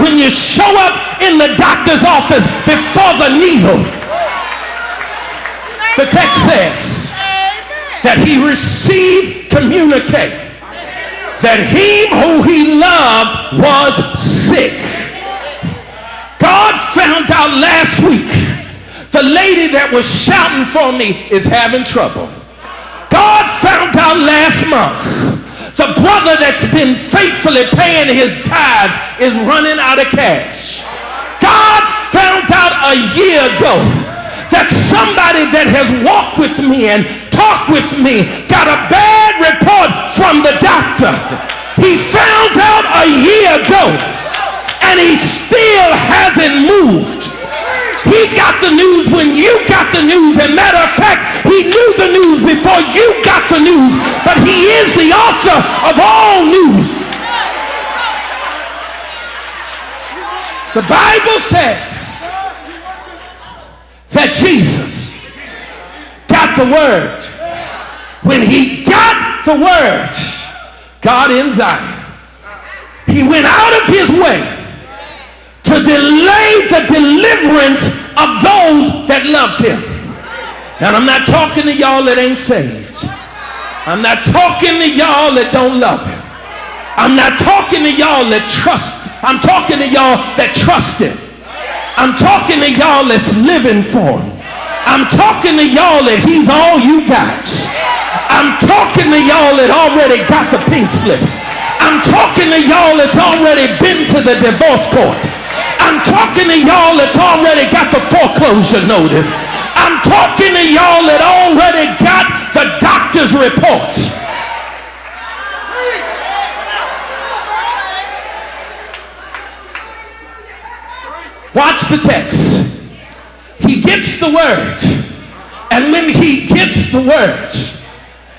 when you show up in the doctor's office before the needle. The text says that he received communicate that him who he loved was sick. God found out last week the lady that was shouting for me is having trouble. God found out last month the brother that's been faithfully paying his tithes is running out of cash. God found out a year ago that somebody that has walked with me and talked with me got a bad report from the doctor. He found out a year ago and he still hasn't moved. He got the news when you got the news, and matter of fact, he knew the news before you got the news, but he is the author of all news. The Bible says that Jesus got the word. When he got the word, God in Zion, he went out of his way to delay the deliverance of those that loved him. Now, I'm not talking to y'all that ain't saved. I'm not talking to y'all that don't love him. I'm not talking to y'all that trust. I'm talking to y'all that trust him. I'm talking to y'all that's living for him. I'm talking to y'all that he's all you got. I'm talking to y'all that already got the pink slip. I'm talking to y'all that's already been to the divorce court. I'm talking to y'all that's already got the foreclosure notice. I'm talking to y'all that already got the doctor's report. Watch the text. He gets the word. And when he gets the word,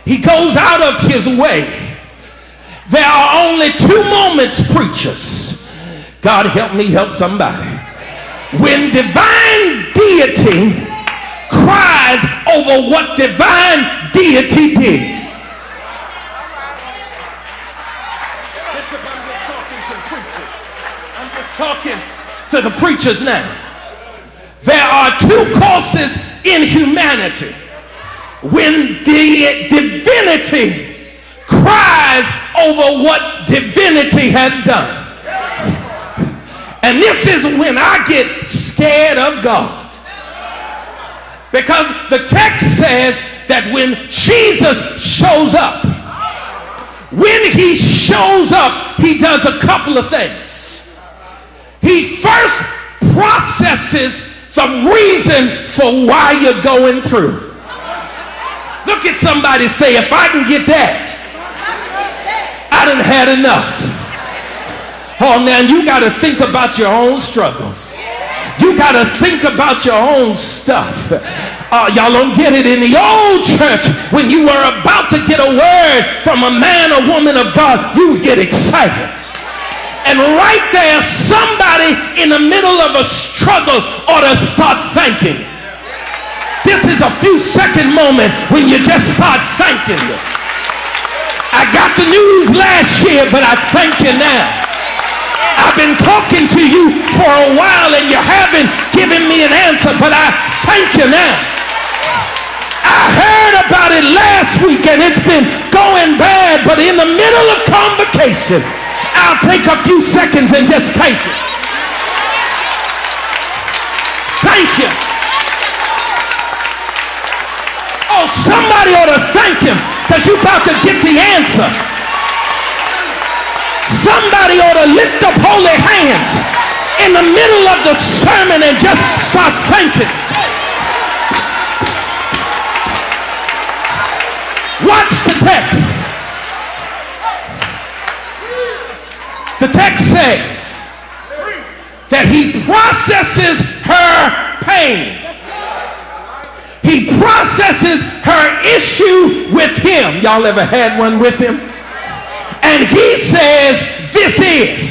he goes out of his way. There are only two moments, preachers. God help me help somebody. When divine deity cries over what divine deity did. I'm just talking to the preachers now. There are two courses in humanity. When divinity cries over what divinity has done. And this is when I get scared of God. Because the text says that when Jesus shows up, when he shows up, he does a couple of things. He first processes some reason for why you're going through. Look at somebody, say, if I can get that, I done had enough. Oh, man, you got to think about your own struggles. You got to think about your own stuff. Y'all don't get it. In the old church, when you were about to get a word from a man or woman of God, you get excited. And right there, somebody in the middle of a struggle ought to start thanking. This is a few second moment when you just start thanking them. I got the news last year, but I thank you now. I've been talking to you for a while and you haven't given me an answer, but I thank you now. I heard about it last week and it's been going bad, but in the middle of convocation, I'll take a few seconds and just thank you. Thank you. Oh, somebody ought to thank him because you're about to get the answer. Somebody ought to lift up holy hands in the middle of the sermon and just start thanking. Watch the text. The text says that he processes her pain. He processes her issue with him. Y'all ever had one with him? And he says, this is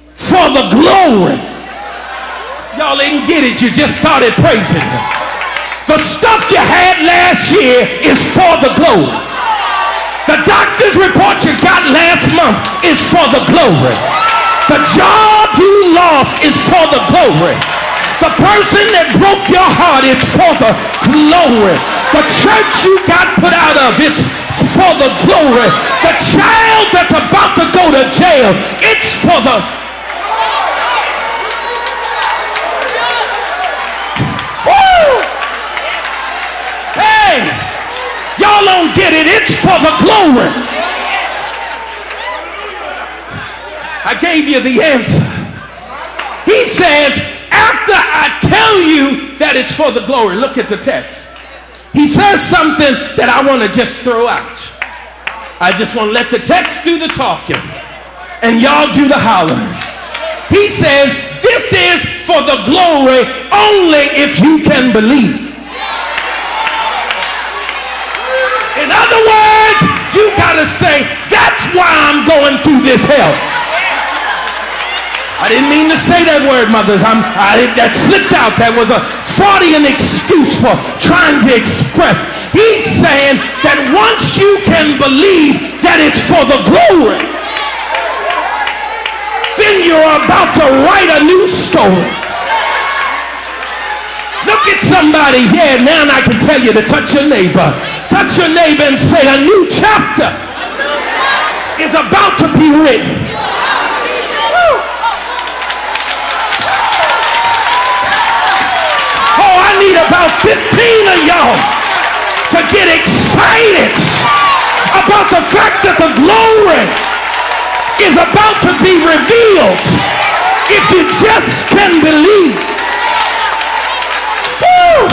for the glory. Y'all didn't get it. You just started praising him. The stuff you had last year is for the glory. The doctor's report you got last month is for the glory. The job you lost is for the glory. The person that broke your heart, it's for the glory. The church you got put out of, it's for the glory. The child that's about to go to jail, it's for the... Woo! Hey, y'all don't get it. It's for the glory. I gave you the answer. He says, after I tell you that it's for the glory, look at the text. He says something that I want to just throw out. I just want to let the text do the talking and y'all do the hollering. He says, this is for the glory only if you can believe. In other words, you got to say, that's why I'm going through this hell. I didn't mean to say that word, mothers. That slipped out. That was a Freudian excuse for trying to express. He's saying that once you can believe that it's for the glory, then you're about to write a new story. Look at somebody here now, and I can tell you to touch your neighbor. Touch your neighbor and say, a new chapter is about to be written. I need about 15 of y'all to get excited about the fact that the glory is about to be revealed if you just can believe. Woo!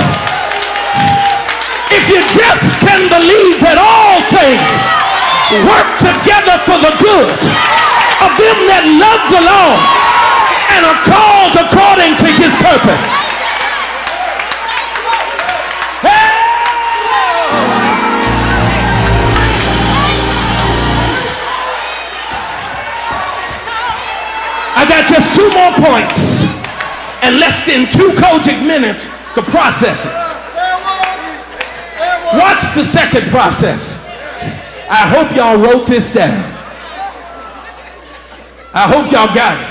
If you just can believe that all things work together for the good of them that love the Lord and are called according to his purpose. I got just 2 more points and less than 2 cogent minutes to process it. Watch the second process. I hope y'all wrote this down. I hope y'all got it.